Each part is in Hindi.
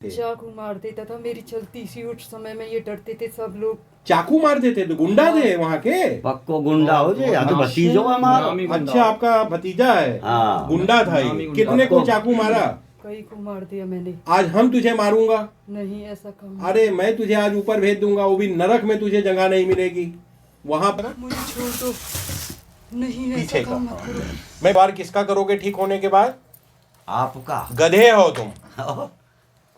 चाकू मार देता था, मेरी चलती सी उस समय में, ये डरते थे सब लोग। चाकू मार देते तो गुंडा थे वहाँ के? पक्को गुंडा हो जे, या तो भतीजो हमारा। अच्छा, आपका भतीजा है? हाँ। गुंडा था ये। कितने को चाकू मारा? कई को मार दिया मैंने। आज हम तुझे मारूंगा? नहीं, ऐसा काम। अरे मैं तुझे आज ऊपर भेज दूंगा, वो भी नरक में तुझे जगह नहीं मिलेगी वहां पर। मुझे छोड़ दो। नहीं, पीछे ऐसा का। काम मत करो। मैं बार किसका करोगे ठीक होने के बाद? आपका। गधे हो तुम,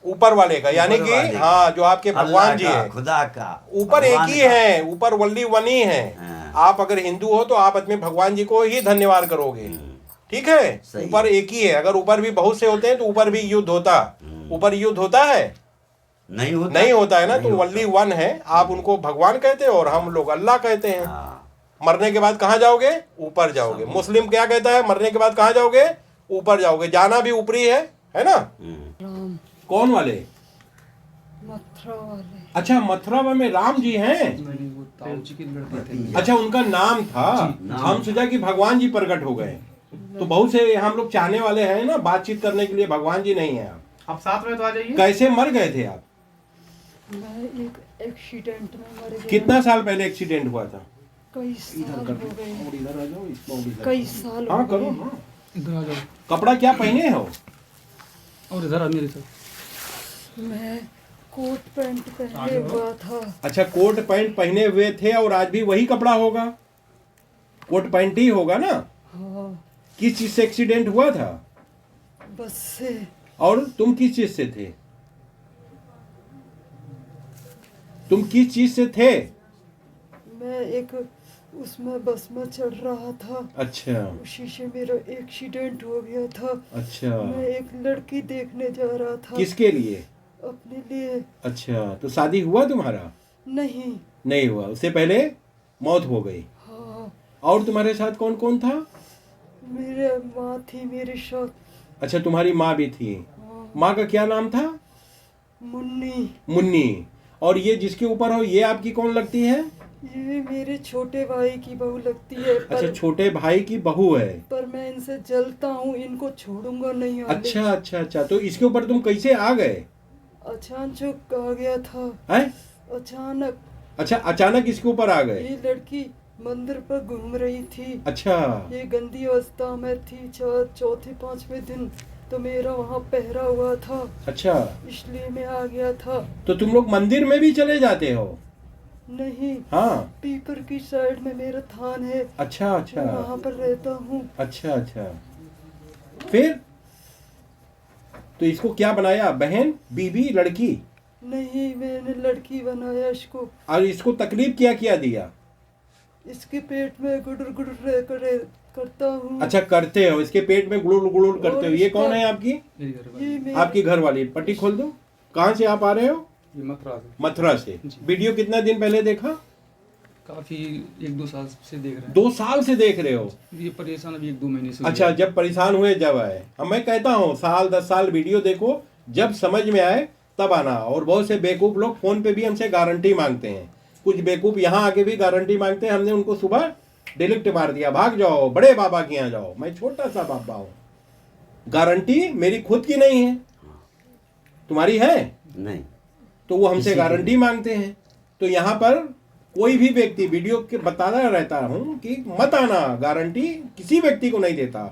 ऊपर वाले का, यानी ऊपर कि वाले का। हाँ, जो आपके भगवान जी अल्लाह का, है, खुदा का, ऊपर एक भगवान ही का। है, ऊपर वल्ली वन ही है। हाँ। आप अगर हिंदू हो तो आप अपने भगवान जी को ही धन्यवाद करोगे, ठीक है? सही। ऊपर एक ही है। अगर ऊपर भी बहुत से होते हैं तो ऊपर भी युद्ध होता। ऊपर युद्ध होता है? नहीं होता, नहीं होता है ना। नहीं तो होता। वल्ली वन है, आप उनको भगवान कहते हैं और हम लोग अल्लाह कहते हैं। हाँ। मरने के बाद कहाँ जाओगे? ऊपर जाओगे। मुस्लिम क्या कहता है? मरने के बाद कहाँ जाओगे? ऊपर जाओगे। जाना भी ऊपरी है ना? राम। कौन वाले? मथुरा वाले। अच्छा, मथुरा में राम जी हैं। अच्छा, उनका नाम था। हम सोचा कि भगवान जी प्रकट हो गए। तो बहुत से हम लोग चाहने वाले हैं ना बातचीत करने के लिए, भगवान जी नहीं है। आप साथ में तो आ जाइए। कैसे मर गए थे आप? मैं एक एक्सीडेंट में मर गया। कितना साल पहले एक्सीडेंट हुआ था? कई साल हो गए। इधर आ जाओ, इधर। कई साल हाँ हो करो। गए। हाँ। इधर आ जाओ कपड़ा क्या पहने हो? और इधर आ मेरे साथ। मैं कोट पैंट पहने हुआ था। अच्छा, कोट पैंट पहने हुए थे और आज भी वही कपड़ा होगा? कोट पैंट ही होगा ना? हाँ, किस चीज से एक्सीडेंट हुआ था? बस से। और तुम किस चीज से थे? तुम किस चीज से थे? मैं एक उसमें बस में चढ़ रहा था। अच्छा उसी से मेरा एक्सीडेंट हो गया था। अच्छा। मैं एक लड़की देखने जा रहा था। किसके लिए? अपने लिए। अच्छा, तो शादी हुआ तुम्हारा? नहीं। नहीं हुआ, उससे पहले मौत हो गई। हाँ, और तुम्हारे साथ कौन कौन था? मेरे माँ थी मेरे साथ। अच्छा, तुम्हारी माँ भी थी। हाँ, माँ का क्या नाम था? मुन्नी। मुन्नी। और ये जिसके ऊपर हो, ये आपकी कौन लगती है? ये मेरे छोटे भाई की बहू लगती है। अच्छा, छोटे भाई की बहू है। पर मैं इनसे जलता हूँ, इनको छोड़ूंगा नहीं। आगे। अच्छा अच्छा अच्छा, तो इसके ऊपर तुम कैसे आ गए? अचानक आ गया था। हैं? अचानक। अच्छा, अचानक इसके ऊपर आ गए? ये लड़की मंदिर पर घूम रही थी। अच्छा ये गंदी अवस्था में थी। चौथे पांचवें दिन तो मेरा वहाँ पहरा हुआ था, अच्छा। इसलिए मैं आ गया था। तो तुम लोग मंदिर में भी चले जाते हो? नहीं, हाँ। पीपर की साइड में मेरा थान है। अच्छा अच्छा मैं वहाँ पर रहता हूँ। अच्छा अच्छा। फिर तो इसको क्या बनाया? बहन, बीबी, लड़की? नहीं, मैंने लड़की बनाया इसको। और इसको तकलीफ क्या किया दिया? इसके पेट में गुड़ुर गुड़ुर करता हूँ। अच्छा, करते हो इसके पेट में गुड़ुर गुड़ुर करते हो। ये कौन है आपकी? मेरी घर ये मेरे आपकी घर वाली। पट्टी खोल दो। कहाँ से आप आ रहे हो? ये मथुरा से। मथुरा से। जी। वीडियो कितना दिन पहले देखा? काफी 1-2 साल से देख रहे हैं। 2 साल से देख रहे हो? ये परेशान अभी 1-2 महीने से हो अच्छा, गया। जब परेशान हुए जब आए। अब मैं कहता हूँ साल 10 साल वीडियो देखो, जब समझ में आए तब आना। और बहुत से बेवकूफ लोग फोन पे भी हमसे गारंटी मांगते हैं। कुछ बेवकूफ यहाँ आके भी गारंटी मांगते हैं। हमने उनको सुबह डिलीट मार दिया, भाग जाओ, बड़े बाबा के यहाँ जाओ। मैं छोटा सा बाबा हूँ। गारंटी मेरी खुद की नहीं है, तुम्हारी है? नहीं। तो वो हमसे किसी की गारंटी मांगते हैं। तो यहाँ पर कोई भी व्यक्ति वीडियो के बताना रहता हूँ कि मत आना, गारंटी किसी व्यक्ति को नहीं देता।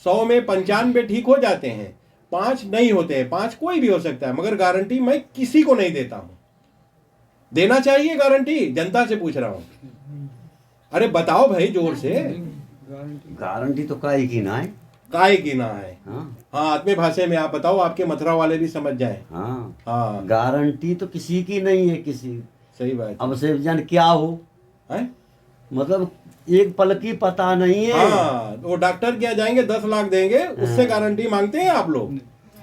100 में 95 ठीक हो जाते हैं, 5 नहीं होते हैं। 5 कोई भी हो सकता है, मगर गारंटी मैं किसी को नहीं देता हूँ। देना चाहिए गारंटी? जनता से पूछ रहा हूँ। अरे बताओ भाई जोर से। गारंटी तो काहे की ना है। काय की ना है? हाँ हाँ, आत्मीय भाषा में आप बताओ, आपके मथुरा वाले भी समझ जाए। हाँ। हाँ, गारंटी तो किसी की नहीं है किसी। सही बात अब से जान क्या हो, है। मतलब एक पल की पता नहीं है। हाँ, वो डॉक्टर क्या जाएंगे 10 लाख देंगे, उससे गारंटी मांगते हैं आप लोग?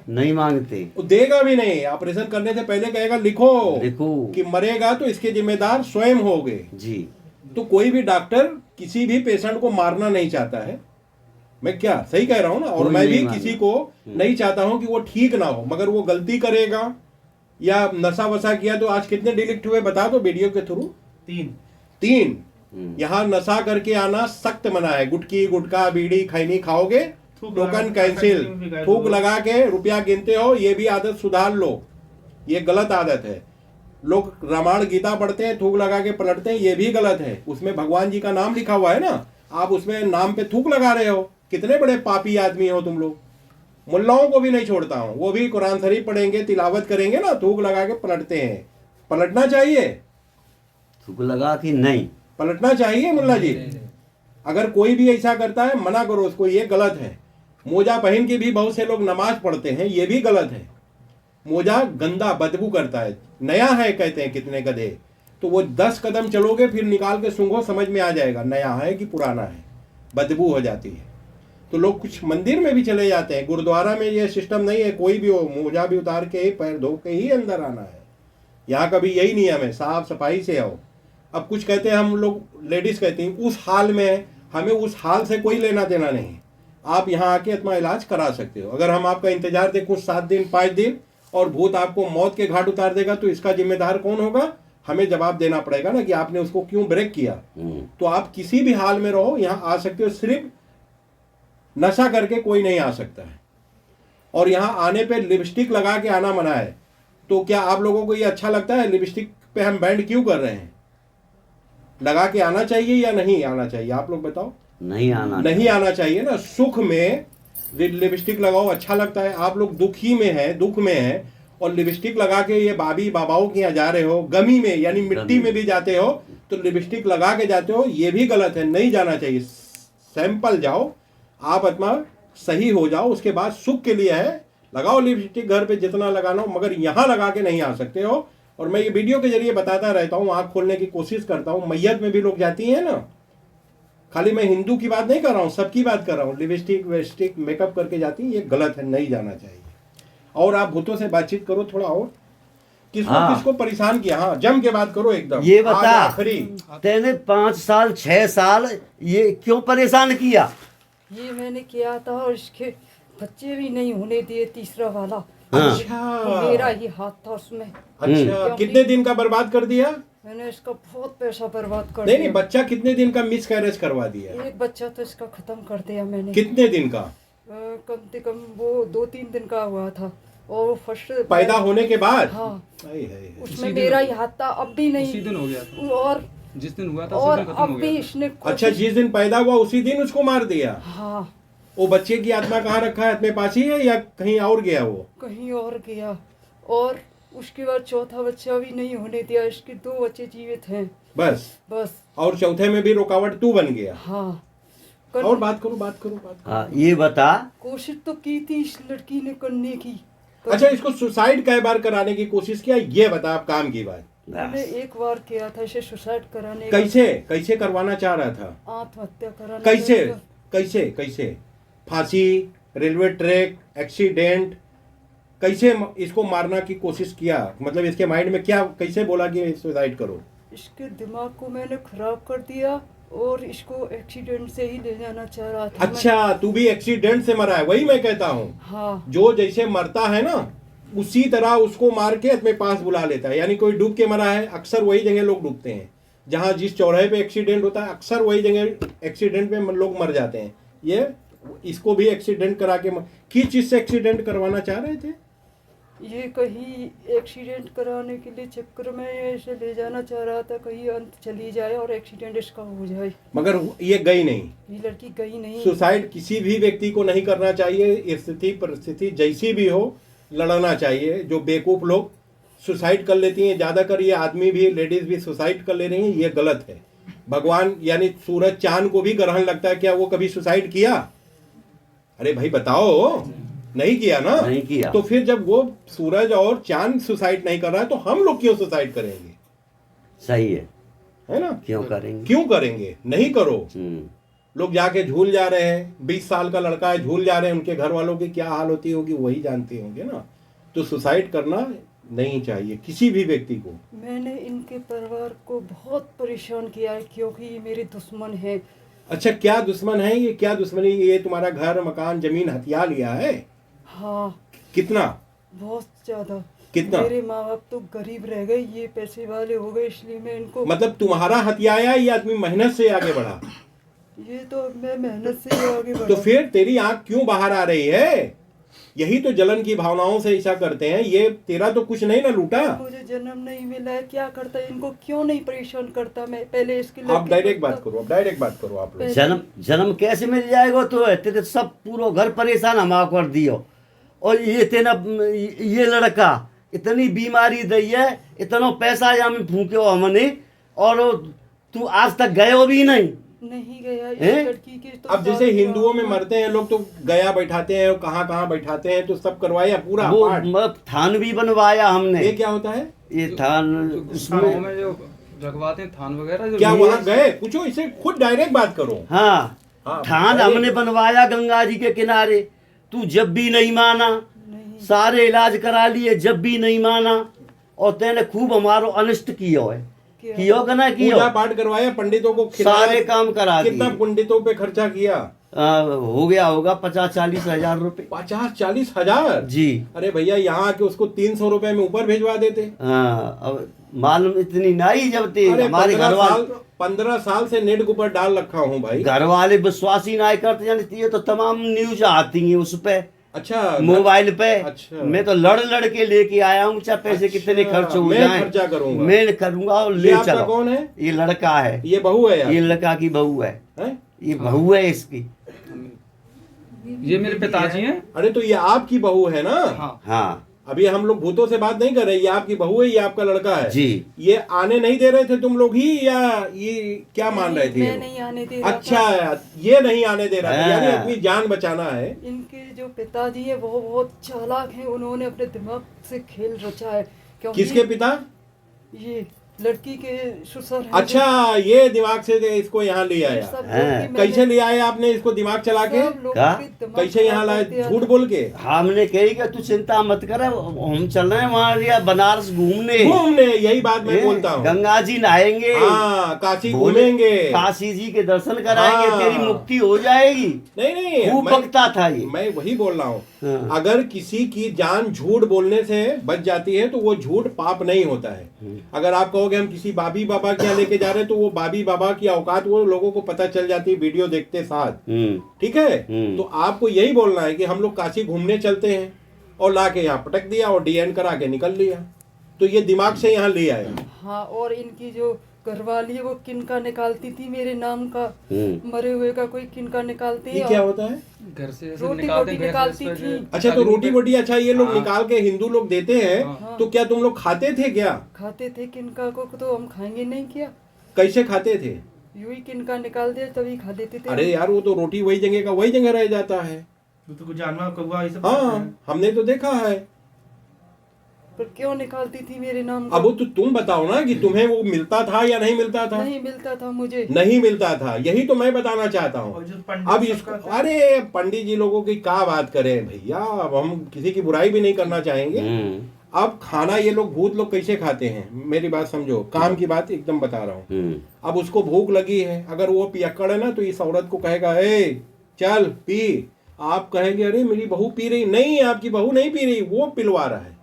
नहीं मांगते। वो देगा भी नहीं। ऑपरेशन करने से पहले कहेगा लिखो लिखो कि मरेगा तो इसके जिम्मेदार स्वयं होगे। जी। तो कोई भी डॉक्टर किसी भी पेशेंट को मारना नहीं चाहता है। मैं क्या सही कह रहा हूँ ना? और कोई मैं भी नहीं किसी को नहीं चाहता हूँ कि वो ठीक ना हो, मगर वो गलती करेगा या नशा वशा किया। तो आज कितने डिलीट हुए बता दो वीडियो के थ्रू? 3। यहाँ नशा करके आना सख्त मना है। गुटकी, गुटखा, बीड़ी, खैनी खाओगे, टोकन कैंसिल। थूक लगा के रुपया गिनते हो, ये भी आदत सुधार लो। ये गलत आदत है। लोग रामायण गीता पढ़ते हैं, थूक लगा के पलटते हैं, ये भी गलत है। उसमें भगवान जी का नाम लिखा हुआ है ना, आप उसमें नाम पे थूक लगा रहे हो। कितने बड़े पापी आदमी हो तुम लोग। मुल्लाओं को भी नहीं छोड़ता हूं, वो भी कुरान शरीफ पढ़ेंगे, तिलावत करेंगे ना, थूक लगा के पलटते हैं। पलटना चाहिए, थूक लगा कि नहीं? पलटना चाहिए मुल्ला जी। अगर कोई भी ऐसा करता है मना करो उसको, ये गलत है। मोजा पहन के भी बहुत से लोग नमाज पढ़ते हैं, ये भी गलत है। मोजा गंदा बदबू करता है, नया है कहते हैं कितने गधे, तो वो 10 कदम चलोगे फिर निकाल के सूंघो, समझ में आ जाएगा नया है कि पुराना है, बदबू हो जाती है। तो लोग कुछ मंदिर में भी चले जाते हैं, गुरुद्वारा में ये सिस्टम नहीं है, कोई भी हो मोजा भी उतार के ही पैर धो के ही अंदर आना है। यहाँ कभी यही नियम है, साफ सफाई से आओ। अब कुछ कहते हैं, हम लोग लेडीज कहती हैं उस हाल में, हमें उस हाल से कोई लेना देना नहीं। आप यहाँ आके अपना इलाज करा सकते हो। अगर हम आपका इंतजार देखो 7 दिन 5 दिन और भूत आपको मौत के घाट उतार देगा तो इसका जिम्मेदार कौन होगा? हमें जवाब देना पड़ेगा ना कि आपने उसको क्यों ब्रेक किया। तो आप किसी भी हाल में रहो, यहाँ आ सकते हो। सिर्फ नशा करके कोई नहीं आ सकता है। और यहाँ आने पे लिपस्टिक लगा के आना मना है। तो क्या आप लोगों को ये अच्छा लगता है? लिपस्टिक पे हम बैंड क्यों कर रहे हैं? लगा के आना चाहिए या नहीं आना चाहिए? आप लोग बताओ। नहीं आना चाहिए ना। सुख में लिपस्टिक लगाओ, अच्छा लगता है। आप लोग दुखी में है, दुख में है और लिपस्टिक लगा के ये बाबी बाबाओं के यहाँ जा रहे हो, गमी में यानी मिट्टी में भी जाते हो तो लिपस्टिक लगा के जाते हो, ये भी गलत है, नहीं जाना चाहिए। सैंपल जाओ, आप आत्मा सही हो जाओ, उसके बाद सुख के लिए है। लगाओ लिपस्टिक घर पे जितना लगाना हो, मगर यहाँ लगा के नहीं आ सकते हो। और मैं ये वीडियो के जरिए बताता रहता हूँ, आँख खोलने की कोशिश करता हूँ। मैयत में भी लोग जाती हैं ना, खाली मैं हिंदू की बात नहीं कर रहा हूँ, सबकी बात कर रहा हूँ। लिपस्टिक वेस्टिक मेकअप करके जाती है, ये गलत है, नहीं जाना चाहिए। और आप भूतों से बातचीत करो थोड़ा, और किसको परेशान किया? हाँ, जम के बात करो एकदम। ये बता, आखिरी तेने 5 साल 6 साल ये क्यों परेशान किया? ये मैंने किया था और इसके बच्चे भी नहीं होने दिए, तीसरा वाला। अच्छा, तो मेरा ही हाथ था उसमें। अच्छा, कितने दिन का बर्बाद कर दिया? मैंने इसका बहुत पैसा बर्बाद कर दिया। नहीं, बच्चा कितने दिन का मिस कैरेज करवा दिया? एक बच्चा तो इसका खत्म कर दिया मैंने। कितने दिन का? कम से कम वो 2-3 दिन का हुआ था। और फर्स्ट पैदा होने के बाद? हाँ, उसमें उसी मेरा ही हाथ था। अब भी नहीं, उसी दिन हो गया था। और जिस दिन हुआ था और उसी दिन खत्म अब हो भी गया था। इसने अच्छा, जिस दिन पैदा हुआ उसी दिन उसको मार दिया? हाँ। वो बच्चे की आत्मा कहाँ रखा है? अपने पास ही है या कहीं और गया? वो कहीं और गया। और उसके बाद चौथा बच्चा भी नहीं होने दिया। इसके 2 बच्चे जीवित हैं बस। और चौथे में भी रुकावट तू बन गया? हाँ। और बात करो। हाँ, ये बता। कोशिश तो की थी इस लड़की ने करने की। अच्छा, इसको सुसाइड कई बार कराने की कोशिश किया, ये बता आप काम की बात। मैंने एक बार किया था इसे सुसाइड कराने का। कैसे करवाना चाह रहा था? आत्महत्या कराने। कैसे? फांसी, रेलवे ट्रैक, एक्सीडेंट, कैसे इसको मारना की कोशिश किया? मतलब इसके माइंड में क्या, कैसे बोला कि सुसाइड करो? इसके दिमाग को मैंने खराब कर दिया और इसको एक्सीडेंट से ही ले जाना चाह रहा था। अच्छा, तू भी एक्सीडेंट से मरा है? वही मैं कहता हूँ। हाँ। जो जैसे मरता है ना उसी तरह उसको मार के अपने पास बुला लेता है। यानी कोई डूब के मरा है, अक्सर वही जगह लोग डूबते हैं जहाँ जिस चौराहे पे एक्सीडेंट होता है, अक्सर वही जगह एक्सीडेंट में लोग मर जाते हैं। ये इसको भी एक्सीडेंट करा के किस चीज से एक्सीडेंट करवाना चाह रहे थे? ये कहीं एक्सीडेंट कराने के लिए चक्कर में इसे ले जाना चाह रहा था, कहीं अंत चली जाए और एक्सीडेंट इसका हो जाए। मगर ये गई नहीं, ये लड़की गई नहीं। सुसाइड किसी भी व्यक्ति को नहीं करना चाहिए। स्थिति परिस्थिति जैसी भी हो, लड़ना चाहिए। जो बेवकूफ लोग सुसाइड कर लेती हैं, ज्यादातर ये आदमी भी, लेडीज भी सुसाइड कर ले रही हैं, ये गलत है। भगवान यानी सूरज चांद को भी ग्रहण लगता है, क्या वो कभी सुसाइड किया? अरे भाई बताओ, नहीं किया ना? नहीं किया। तो फिर जब वो सूरज और चांद सुसाइड नहीं कर रहा है तो हम लोग क्यों सुसाइड करेंगे? सही है ना? क्यों करेंगे? नहीं करो। लोग जाके झूल जा रहे हैं, 20 साल का लड़का है, झूल जा रहे हैं, उनके घर वालों की क्या हाल होती होगी वही जानते होंगे ना। तो सुसाइड करना नहीं चाहिए किसी भी व्यक्ति को। मैंने इनके परिवार को बहुत परेशान किया है क्योंकि ये मेरे दुश्मन है। अच्छा, क्या दुश्मन है ये? क्या दुश्मनी? ये तुम्हारा घर मकान जमीन हथिया लिया है? हाँ। कितना? बहुत ज्यादा। कितना? मेरे माँ बाप तो गरीब रह गए, ये पैसे वाले हो गए, इसलिए मैं इनको। मतलब तुम्हारा हथियाया ये आदमी मेहनत से आगे बढ़ा? ये तो मैं मेहनत से ही आगे बढ़ा। तो फिर तेरी आंख क्यों बाहर आ रही है? यही तो जलन की भावनाओं से ऐसा करते हैं। ये तेरा तो कुछ नहीं ना लूटा। मुझे जन्म नहीं मिला है, क्या करता है, इनको क्यों नहीं परेशान करता। मैं पहले इसकी आप लड़की डायरेक्ट को- बात करो, आप डायरेक्ट बात करो आप लोग। जन्म कैसे मिल जाएगा? तो तेरे सब पूरा घर परेशान हमा कर दियो। और ये तेना ये लड़का इतनी बीमारी दी है, इतना पैसा या में फूक्यो हमने, और तू आज तक गयो भी नहीं। नहीं गया इस हैं? लड़की के तो अब जैसे शादी हिंदुओं में हुआ। मरते हैं लोग तो गया बैठाते हैं, कहाँ कहाँ बैठाते हैं, तो सब करवाया पूरा वो पाठ। थान भी बनवाया हमने। ये क्या होता है? ये थान गाँव उसमें में जो रखवाते हैं थान वगैरह जो क्या वहाँ गए? पूछो इसे, खुद डायरेक्ट बात करो। हाँ हाँ, थान अरे- हमने बनवाया गंगा जी के किनारे। तू जब भी नहीं माना, नहीं सारे इलाज करा लिए, जब भी नहीं माना, और तेने खूब हमारो अनिष्ट कियो है। क्या? कियो का ना कियो, पूजा पाठ करवाया, पंडितों को खिलाया, सारे काम करा कितना दिए। पंडितों पे खर्चा किया? हो गया होगा 50-40 हजार रुपए। 50-40 हजार? जी अरे भैया, यहाँ आके उसको 300 रुपए में ऊपर भिजवा देते। हाँ, अब मालूम इतनी नहीं जब ते अरे हमारे 15 साल से नेट के ऊपर डाल रखा हूँ भाई। घर वाले विश्वास ही नहीं करते। जानती है तो तमाम न्यूज आती है उस पे, अच्छा, मोबाइल पे। अच्छा। मैं तो लड़ के लेके आया हूँ, चाहे पैसे अच्छा, कितने खर्च हो मैं जाएं, खर्चा करूंगा। मैं करूंगा। और ये ले आपका चलो। कौन है? ये लड़का है, ये बहू है यार? ये लड़का की बहू है, हैं? ये बहू है इसकी। ये मेरे पिताजी हैं। अरे तो ये आपकी बहू है ना? हाँ हाँ अभी हम लोग भूतों से बात नहीं कर रहे। ये आपकी बहू है, ये आपका लड़का है जी। ये आने नहीं दे रहे थे तुम लोग ही, या ये क्या मान रहे थे? मैं ये नहीं आने दे लोग? रहा था। अच्छा, ये नहीं आने दे रहा था, हाँ। यानी अपनी जान बचाना है। इनके जो पिताजी है वो बहुत चालाक हैं, उन्होंने अपने दिमाग से खेल रचा है। क्योंकि किसके पिता? ये लड़की के ससुर हैं। अच्छा, ये दिमाग से इसको यहाँ ले जो आया। सब लोग हाँ। की मैंने- कैसे ले आए आपने इसको दिमाग चला के? सब लोगों का? के दिमाग कैसे यहाँ खराब लाए? कर दिया झूठ था। बोल के? हमने कही कि तू चिंता मत कर, हम चल रहे हैं वहाँ या बनारस घूमने। घूमने, यही बात मैं बोलता हूँ। गंगा जी नहाएंगे, हाँ, काशी भोले घूमेंगे। काशी जी के दर्शन कराएंगे, हाँ। तेरी मुक्ति हो जाएगी। नहीं खूब बकता था ये। मैं वही बोल रहा हूँ। हाँ। अगर किसी की जान झूठ बोलने से बच जाती है तो वो झूठ पाप नहीं होता है। अगर आप कहोगे हम किसी बाबी बाबा के यहाँ लेके जा रहे हैं, तो वो बाबी बाबा की औकात वो लोगों को पता चल जाती है वीडियो देखते साथ। ठीक है? तो आपको यही बोलना है कि हम लोग काशी घूमने चलते हैं, और ला के यहाँ पटक दिया और डीएन करा के निकल लिया। तो ये दिमाग से यहाँ ले आया। हाँ, और इनकी जो घरवाली है वो किनका निकालती थी मेरे नाम का, मरे हुए का कोई किनका निकालती ये है। क्या और होता है? घर से ऐसे रोटी निकालते वोटी हैं, घर निकालती से थी। अच्छा, तो रोटी वोटी, अच्छा ये लोग हाँ। निकाल के हिंदू लोग देते हैं, हाँ। तो क्या तुम लोग खाते थे क्या? खाते थे किनका को, तो हम खाएंगे नहीं क्या, कैसे खाते थे? यूं ही किनका निकाल दे तभी खा देते थे। अरे यार, वो तो रोटी वही जगह का वही जगह रह जाता है। तो कुछ जानवर कौवा ये सब हाँ, हमने तो देखा है। पर क्यों निकालती थी मेरे नाम का? अब वो तो तुम बताओ ना कि तुम्हें वो मिलता था या नहीं मिलता था? नहीं मिलता था मुझे। नहीं मिलता था, यही तो मैं बताना चाहता और हूँ। जो पंडित अब सब इसको, करते हैं, अरे पंडित जी लोगों की क्या बात करें भैया, अब हम किसी की बुराई भी नहीं करना चाहेंगे। अब खाना ये लोग भूत लोग कैसे खाते हैं, मेरी बात समझो, काम की बात एकदम बता रहा हूँ। अब उसको भूख लगी है, अगर वो पियक्कड़ है ना, तो इस औरत को कहेगा ए चल पी। आप कहेंगे अरे मेरी बहू पी रही, नहीं आपकी बहू नहीं पी रही, वो पिलवा रहा है।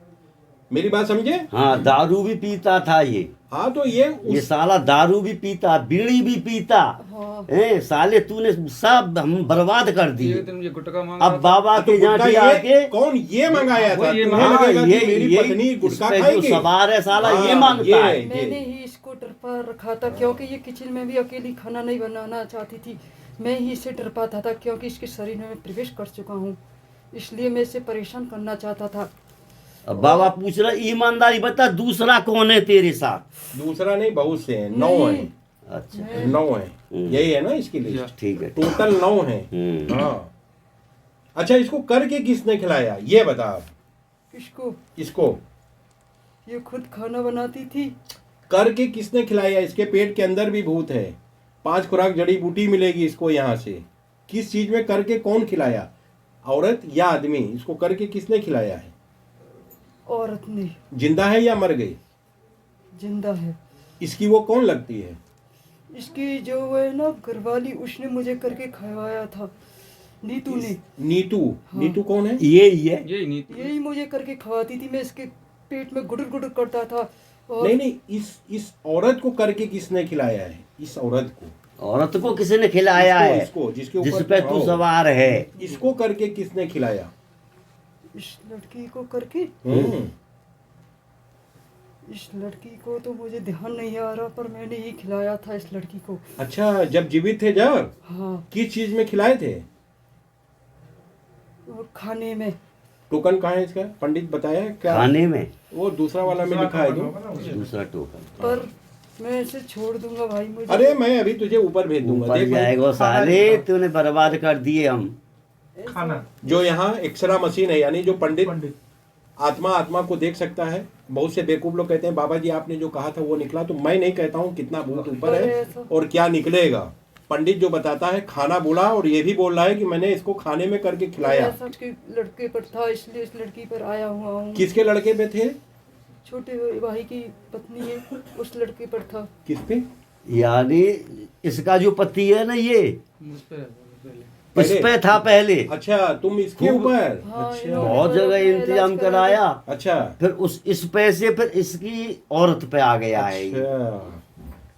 मेरी बात समझे? हाँ, दारू भी पीता था ये। हाँ, तो ये ये साला दारू भी पीता, बीड़ी भी पीता। हाँ। साले तूने सब हम बर्बाद कर एक दिए। दिन मुझे गुटखा मांगा अब था। बाबा तो के यहाँ गुटखा आके ये कौन ये मंगाया था? वो ये तुम्हें मंगा- लगेगा कि मेरी पत्नी गुटखा इस पे जो खाएगी? सवार है साला हाँ, ये मांगता है। मैंने ही इसको डर पर रखा था, क्योंकि ये किचन में भी अकेली खाना नहीं बनाना चाहती थी। मैं ही इससे डर पाता था, क्योंकि इसके शरीर में मैं प्रवेश कर चुका हूँ, इसलिए मैं इसे परेशान करना चाहता था। अब बाबा पूछ रहा ईमानदारी बता, दूसरा कौन है तेरे साथ? दूसरा नहीं, बहुत से हैं, 9 नहीं। हैं। अच्छा 9 हैं, यही है ना इसकी लिस्ट? ठीक है। टोटल 9 हैं। हाँ, अच्छा, इसको करके किसने खिलाया ये बता आप। किसको? इसको ये खुद खाना बनाती थी। करके किसने खिलाया? इसके पेट के अंदर भी भूत है, 5 खुराक जड़ी बूटी मिलेगी इसको यहाँ से। किस चीज में करके कौन खिलाया, औरत या आदमी? इसको करके किसने खिलाया है? औरत ने। जिंदा है या मर गई? जिंदा है। इसकी वो कौन लगती है? इसकी जो है ना घरवाली, उसने मुझे करके खवाया था, नीतू ने। नीतू? नीतू कौन है? ये ही है। यही नहीं यही मुझे करके खवाती थी, मैं इसके पेट में गुडुर गुडुर करता था। और नहीं नहीं, इस औरत को करके किसने खिलाया है? इस औरत को, औरत को किसी ने खिलाया है? इसको जिसके जिस ऊपर पे तू हाँ, सवार है। इसको करके किसने खिलाया? इस लड़की को करके हम्म। इस लड़की को तो मुझे ध्यान नहीं आ रहा, पर मैंने ही खिलाया था इस लड़की को। अच्छा, जब जीवित थे जब हाँ, किस चीज में खिलाए थे? वो खाने में। टोकन कहाँ है इसका? पंडित बताया क्या? खाने में वो दूसरा वाला में लिखा है जो। दूसरा टोकन पर मैं इसे छोड़ दूंगा भाई, मुझे। अरे मैं अभी तुझे ऊपर भेज दूंगा, ऊपर देख भाई। जाएगा साले, तूने बर्बाद कर दिए हम। खाना जो यहाँ एक्सरा मशीन है, यानी जो पंडित पंडित आत्मा को देख सकता है। बहुत से बेवकूफ लोग कहते हैं बाबा जी आपने जो कहा था वो निकला, तो मैं नहीं कहता हूँ कितना भूत ऊपर है और क्या निकलेगा। पंडित जो बताता है खाना बोला, और ये भी बोल रहा है कि मैंने इसको खाने में करके खिलाया। ऐसा कि लड़के पर था, इसलिए इस लड़की पर आया हुआ हूँ। किसके लड़के पे थे? छोटे भाई की पत्नी है, उस लड़के पर था। किस पे? यानी इसका जो पति है ना, ये मुझ पे रहता था पहले। इस पे था पहले। अच्छा, तुम इसके ऊपर? हाँ, अच्छा इन्होंने बहुत जगह इंतजाम कराया, अच्छा फिर इस पैसे फिर इसकी औरत पे आ गया है ये। अच्छा।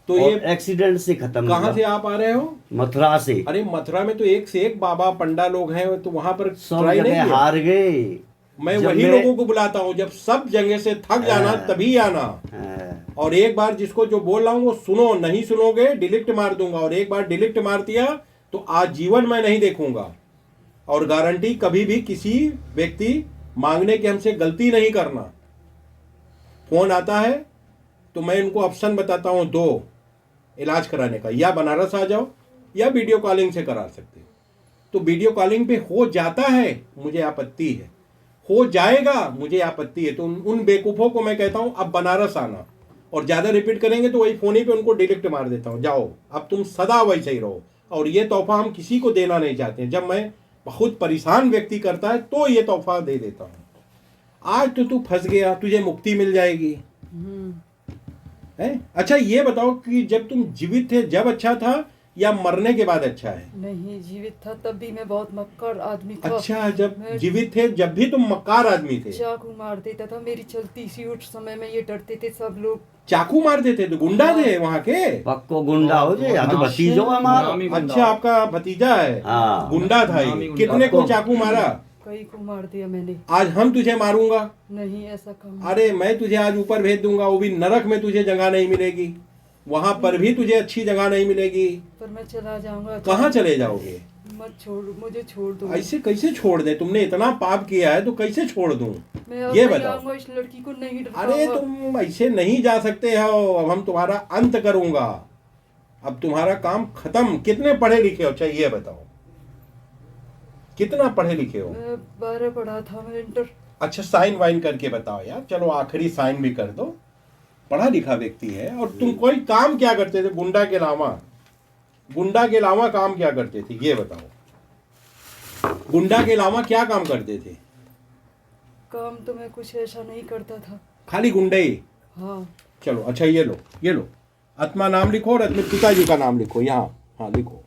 तो और ये एक्सीडेंट से खत्म कहाँ हुआ। से आप आ रहे हो? मथुरा से। अरे मथुरा में तो एक से एक बाबा पंडा लोग हैं, तो वहां पर सब ट्राई नहीं जगह किया? हार गए। मैं जब वही मैं- लोगों को बुलाता हूँ, जब सब जगह से थक जाना हाँ। तभी आना। हाँ, और एक बार जिसको जो बोल रहा हूँ वो सुनो, नहीं सुनोगे डिलीट मार दूंगा, और एक बार डिलीट मार दिया तो आज जीवन मैं नहीं देखूंगा। और गारंटी कभी भी किसी व्यक्ति मांगने के हमसे गलती नहीं करना। फोन आता है तो मैं उनको ऑप्शन बताता हूँ दो इलाज कराने का, या बनारस आ जाओ या वीडियो कॉलिंग से करा सकते हो। तो वीडियो कॉलिंग पे हो जाता है, मुझे आपत्ति है। हो जाएगा, मुझे आपत्ति है। तो उन बेवकूफ़ों को मैं कहता हूँ अब बनारस आना, और ज़्यादा रिपीट करेंगे तो वही फोन ही पे उनको डिलीट मार देता हूँ। जाओ, अब तुम सदा वैसे ही रहो। और ये तोहफा हम किसी को देना नहीं चाहते हैं। जब मैं बहुत परेशान व्यक्ति करता है तो ये तोहफा दे देता हूँ। आज तो तू फंस गया, तुझे मुक्ति मिल जाएगी। है? अच्छा ये बताओ कि जब तुम जीवित थे जब अच्छा था या मरने के बाद अच्छा है? नहीं, जीवित था तब भी मैं बहुत मक्कार आदमी था। अच्छा, जब मैं जीवित थे जब भी तुम मक्कार आदमी थे? चाकू मार देता था, मेरी चलती सी उठ समय में ये डरते थे सब लोग। चाकू मार देते तो गुंडा थे वहाँ के? पक्को गुंडा हो जाए, या तो भतीजो हमारा। नामी गुंडा। अच्छा, आपका भतीजा है? हाँ। गुंडा था नामी ये। गुंडा। कितने को चाकू मारा? कई को मार दिया मैंने। आज हम तुझे मारूंगा। नहीं, ऐसा काम नहीं। अरे मैं तुझे आज ऊपर भेज दूंगा, वो भी नरक में तुझे जगह नहीं मिलेगी, वहां पर भी तुझे अच्छी जगह नहीं मिलेगी। पर मैं चला जाऊंगा। कहाँ चले जाओगे? मत छोड़, मुझे छोड़ दो। ऐसे कैसे छोड़ दे? तुमने इतना पाप किया है तो कैसे छोड़ दूं? मैं अब ये नहीं बताओ। आऊंगा, इस लड़की को नहीं अरे डराऊंगा। तुम ऐसे नहीं जा सकते हो, अब हम तुम्हारा अंत करूंगा। अब तुम्हारा काम खत्म। कितने पढ़े लिखे हो? चाहिए ये बताओ, कितना पढ़े लिखे हो? मैं 12 पढ़ा था, मैं इंटर। अच्छा, साइन वाइन करके बताओ यार। चलो आखिरी साइन भी कर दो। पढ़ा लिखा व्यक्ति है। और तुम कोई काम क्या करते थे गुंडा के अलावा? गुंडा के अलावा काम क्या करते थे ये बताओ। गुंडा के अलावा क्या काम करते थे? काम तो मैं कुछ ऐसा नहीं करता था। खाली गुंडे ही? हाँ, चलो अच्छा, ये लो, ये लो। आत्मा नाम लिखो और अपने पिताजी का नाम लिखो यहाँ। हाँ लिखो।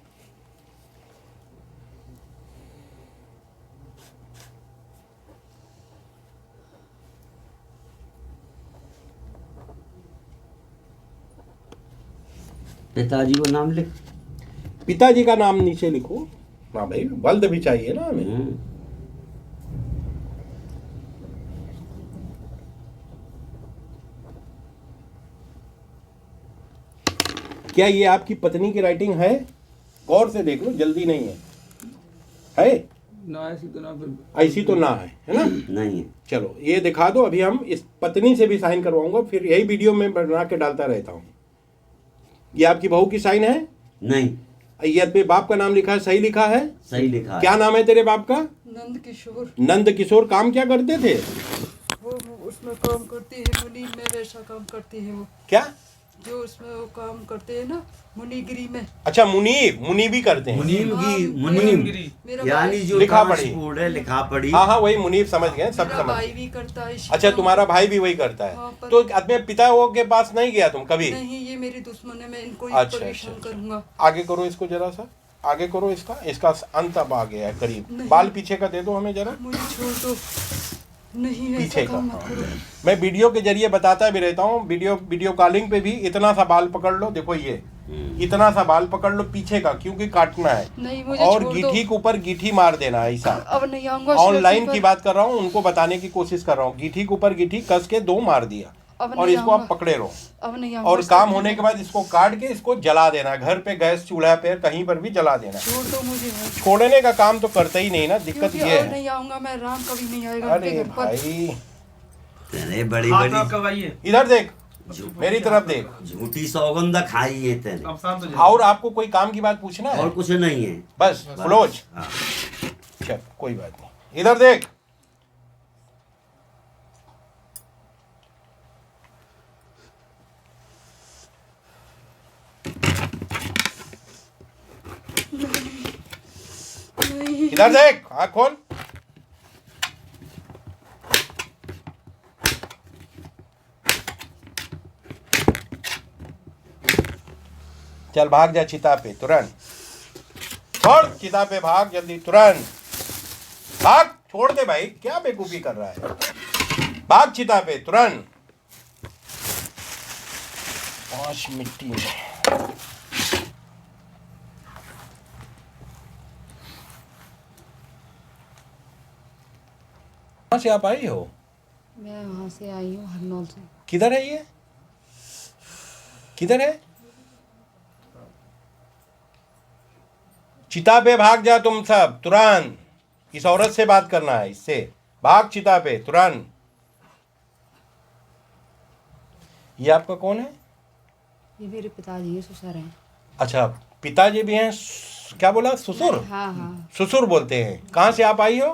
पिताजी को नाम लिख। पिताजी का नाम नीचे लिखो। हाँ भाई, बल्द भी चाहिए ना हमें। क्या ये आपकी पत्नी की राइटिंग है? गौर से देख लो, जल्दी नहीं है? ना ऐसी तो ना फिर ऐसी तो ना है ना? नहीं है। चलो ये दिखा दो। अभी हम इस पत्नी से भी साइन करवाऊंगा, फिर यही वीडियो में बना के डालता रहता हूँ। ये आपकी बहू की साइन है? नहीं, ये अपने बाप का नाम लिखा है? सही लिखा है? सही लिखा है। क्या नाम है तेरे बाप का? नंद किशोर। नंद किशोर। काम क्या करते थे? वो उसमें काम करते हैं, मुनीम में वैसा काम करते हैं वो। क्या? जो उसमें वो काम करते हैं ना, मुनीगिरी में। अच्छा, मुनीब। मुनीब भी करते हैं? मुनीम हाँ, की मुनीम मेरा यानी भाई- जो लिखा डांस पढ़ी। बोर्ड है, लिखा पढ़ी। हाँ हाँ, वही मुनीब समझ गए, सब मेरा समझ भाई गए। भी करता है इसी अच्छा, काम। तुम्हारा भाई भी वही करता हाँ, है? पर- तो अपने पिता वो के पास नहीं गया तुम कभी? नहीं, ये मेरे दुश्मन है, मैं इनको ही अच्छा, परेशान अच्छा। करूंगा। आगे करो इसको जरा सा, आगे करो इसका। इसका अंत अब आ गया है करीब। नहीं। बाल पीछे का दे दो हमें जरा, मुझे छोड़ दो। नहीं, पीछे ऐसा का। काम मत करो। मैं वीडियो के जरिए बताता भी रहता हूँ। वीडियो कॉलिंग पे भी इतना सा बाल पकड़ लो। देखो ये इतना सा बाल पकड़ लो पीछे का, क्योंकि काटना है, नहीं मुझे और छोड़ दो। गीठी के ऊपर गीठी मार देना है ऐसा। अब नहीं आऊंगा ऑनलाइन स्टेशन की पर। बात कर रहा हूँ, उनको बताने की कोशिश कर रहा हूँ। गीठी के ऊपर गीठी कस के 2 मार दिया, अब और नहीं इसको आप आऊंगा। पकड़े रहो, अब नहीं आऊंगा और स्टेशन काम होने के बाद इसको काट के इसको जला देना, घर पे गैस चूल्हा पे कहीं पर भी जला देना। छोड़ दो मुझे भाई। छोड़ने का काम तो करते ही नहीं ना, दिक्कत क्योंकि ये अब है। नहीं आऊंगा मैं, राम कभी नहीं आएगा उनके अरे घर पर। भाई तेने बड़ी हाथ ना बड़ी करवाइए। इधर देख, मेरी तरफ देख। झूठी सौगंध खाई है तेने। अब शांत हो जाइए। और आपको कोई काम की बात पूछना है? और कुछ नहीं है। बस फ्लोज। हाँ। चल कोई बात नहीं, इधर देख। नहीं इधर देख, आँख खोल। चल भाग जा चिता पे तुरंत, छोड़ चिता पे, भाग जल्दी तुरंत भाग, छोड़ दे भाई, क्या बेवकूफी कर रहा है, भाग चिता पे तुरंत। 5 मिट्टी में कहाँ से आप आई हो? मैं वहाँ से आई हूँ हरनौल से। किधर है ये, किधर है? चिता पे भाग जा तुम सब तुरंत, इस औरत से बात करना है, इससे भाग चिता पे तुरंत। ये आपका कौन है? ये मेरे पिताजी हैं, ससुर हैं। अच्छा पिताजी भी हैं, क्या बोला, ससुर? हाँ हाँ, ससुर बोलते हैं। कहाँ से आप आई हो?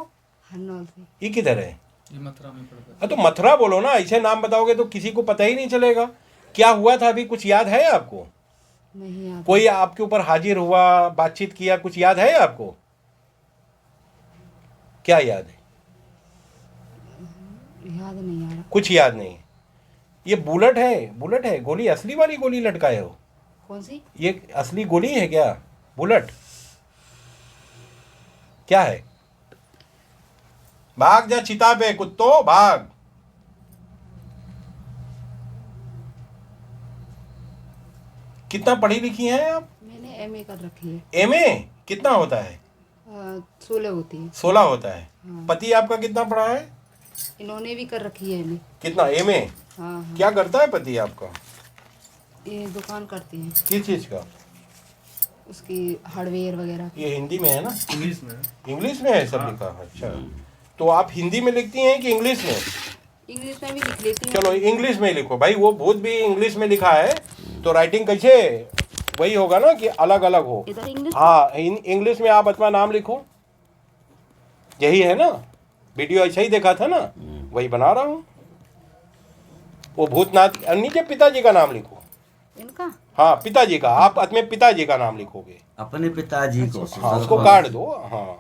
हरनौल से। ये किधर है? ये मथुरा में पड़ता तो मथुरा बोलो ना, ऐसे नाम बताओगे तो किसी को पता ही नहीं चलेगा। क्या हुआ था अभी, कुछ याद है आपको? नहीं याद। कोई आपके ऊपर हाजिर हुआ, बातचीत किया, कुछ याद है आपको? क्या याद है? याद नहीं आ रहा। कुछ याद नहीं। ये बुलेट है, बुलेट है, गोली असली वाली गोली लटकाए हो? कौन सी? ये असली गोली है क्या, बुलेट? क्या है? भाग जा चिता पे कुत्तो, भाग। कितना पढ़ी लिखी हैं आप? मैंने एमए कर रखी है। एमए कितना होता है? 16 होती है। 16 होता है। हाँ। पति आपका कितना पढ़ा है? इन्होंने भी कर रखी है एमए। कितना एमए? हाँ हाँ। क्या करता है पति आपका? ये दुकान करती हैं, किस चीज का? उसकी हार्डवेयर वगैरह की। ये हिंदी में है ना? इंग्लिश में। इंग्लिश में है सब लिखा? अच्छा, तो आप हिंदी में लिखती हैं कि इंग्लिश में? इंग्लिश में भी लिख लेती हूँ। चलो इंग्लिश में ही लिखो भाई, वो भूत भी इंग्लिश में लिखा है तो राइटिंग कैसे वही होगा ना कि अलग अलग हो। इधर इंग्लिश। हाँ इंग्लिश में आप अपना नाम लिखो, यही है ना? वीडियो ऐसा ही देखा था ना, वही बना रहा हूँ। वो भूतनाथ, नीचे पिताजी का नाम लिखो। इनका? हाँ पिताजी का, आप अपने पिताजी का नाम लिखोगे। अपने पिताजी को। हाँ उसको काट दो। हाँ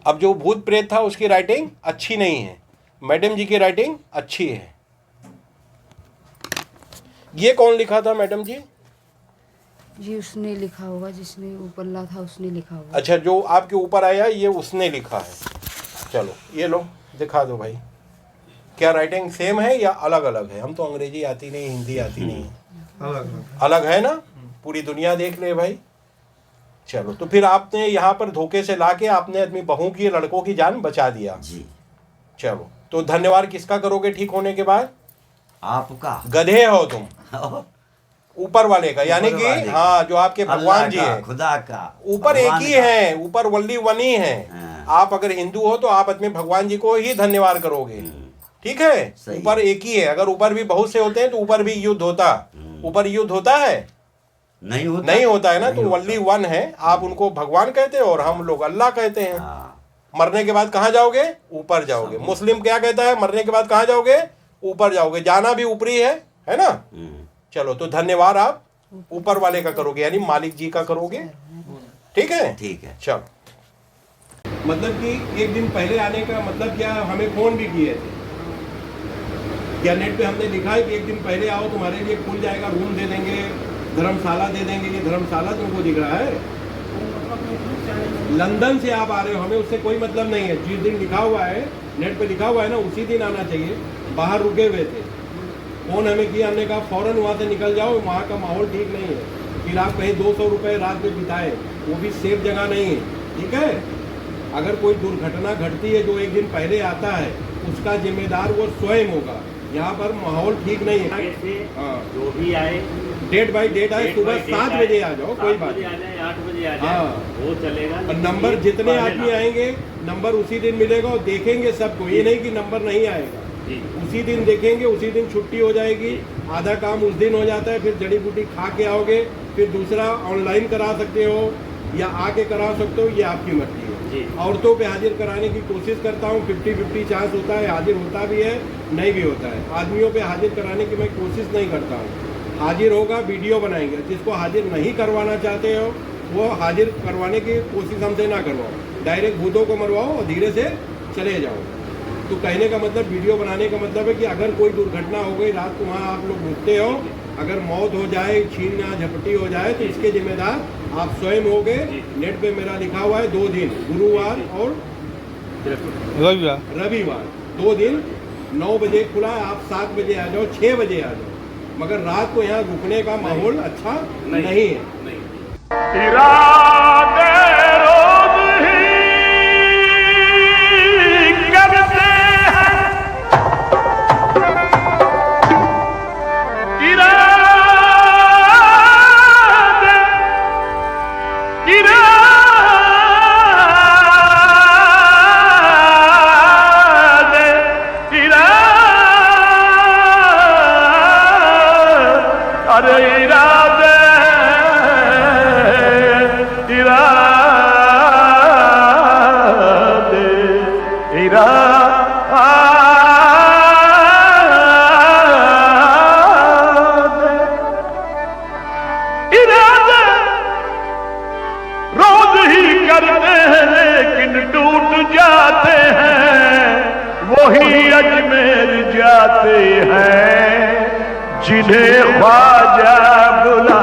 अब जो भूत प्रेत था उसकी राइटिंग अच्छी नहीं है, मैडम जी की राइटिंग अच्छी है। ये कौन लिखा था मैडम जी? जी उसने लिखा होगा, जिसने ऊपर ला था उसने लिखा होगा। अच्छा जो आपके ऊपर आया ये उसने लिखा है। चलो ये लो दिखा दो भाई, क्या राइटिंग सेम है या अलग अलग है? हम तो अंग्रेजी आती नहीं, हिंदी आती नहीं है। अलग है ना? पूरी दुनिया देख ले भाई। चलो तो फिर आपने यहाँ पर धोखे से लाके आपने अपनी बहू की, लड़कों की जान बचा दिया जी। चलो तो धन्यवाद किसका करोगे ठीक होने के बाद? आपका। गधे हो तुम, ऊपर वाले का, यानी ऊपर कि वाले का। हाँ जो आपके भगवान अल्लाह जी का, है, खुदा का, ऊपर एक भगवान ही का। है, ऊपर वल्ली वन ही है। हाँ। आप अगर हिंदू हो तो आप अपने भगवान जी को ही धन्यवाद करोगे, ठीक है? सही। ऊपर एक ही है, अगर ऊपर भी बहुत से होते हैं तो ऊपर भी युद्ध होता। ऊपर युद्ध होता है? नहीं होता, नहीं होता है ना? तो नहीं वल्ली वन है, आप उनको भगवान कहते हैं और हम लोग अल्लाह कहते हैं। हाँ। मरने के बाद कहाँ जाओगे? ऊपर जाओगे। मुस्लिम क्या कहता है? मरने के बाद कहाँ जाओगे? ऊपर जाओगे। जाना भी ऊपरी है ना? चलो तो धन्यवाद आप ऊपर वाले का करोगे, यानी मालिक जी का करोगे, ठीक है? ठीक है। चलो मतलब कि एक दिन पहले आने का मतलब क्या, हमें फोन भी किए थे क्या? नेट पे हमने लिखा है कि एक दिन पहले आओ, तुम्हारे लिए खुल जाएगा, रूम दे देंगे, धर्मशाला दे देंगे। ये धर्मशाला तुमको दिख रहा है? लंदन से आप आ रहे हो, हमें उससे कोई मतलब नहीं है। जिस दिन लिखा हुआ है नेट पे लिखा हुआ है ना, उसी दिन आना चाहिए। बाहर रुके हुए थे, फोन हमें किया, हमने कहा फौरन वहाँ से निकल जाओ, वहाँ का माहौल ठीक नहीं है। फिर आप कहीं 200 रुपये रात में बिताए, वो भी सेफ जगह नहीं है, ठीक है। अगर कोई दुर्घटना घटती है जो एक दिन पहले आता है, उसका जिम्मेदार वो स्वयं होगा। यहाँ पर माहौल ठीक नहीं है। हाँ, जो भी आए डेट बाई डेट आए, सुबह 7 बजे आ जाओ, कोई बात नहीं। 8 बजे आ जाए, हाँ, वो चलेगा। और नंबर जितने आदमी आएंगे नंबर उसी दिन मिलेगा, और देखेंगे सबको, ये नहीं कि नंबर नहीं आएगा, उसी दिन देखेंगे, उसी दिन छुट्टी हो जाएगी। आधा काम उस दिन हो जाता है, फिर जड़ी बूटी खा के आओगे, फिर दूसरा ऑनलाइन करा सकते हो या आके करा सकते हो, ये आपकी मर्जी है। औरतों पे हाजिर कराने की कोशिश करता हूँ, 50-50 चांस होता है, हाजिर होता भी है, नहीं भी होता है। आदमियों पे हाजिर कराने की मैं कोशिश नहीं करता हूँ। हाजिर होगा, वीडियो बनाएंगे। जिसको हाजिर नहीं करवाना चाहते हो वो हाजिर करवाने की कोशिश हमसे ना करवाओ, डायरेक्ट भूतों को मरवाओ और धीरे से चले जाओ। तो कहने का मतलब, वीडियो बनाने का मतलब है कि अगर कोई दुर्घटना हो गई, रात को वहाँ आप लोग रुकते हो, अगर मौत हो जाए, छीन या झपटी हो जाए, तो इसके जिम्मेदार आप स्वयं होगे। नेट पे मेरा लिखा हुआ है 2 दिन, गुरुवार और रविवार 2 दिन 9 बजे खुला है। आप 7 बजे आ जाओ, 6 बजे आ जाओ, मगर रात को यहाँ रुकने का माहौल अच्छा नहीं है। इरादे रोज ही करते हैं, अरे इरादे रोज ही करते हैं, लेकिन टूट जाते हैं। वही अजमेर जाते हैं जिन्हें ख्वाजा बुला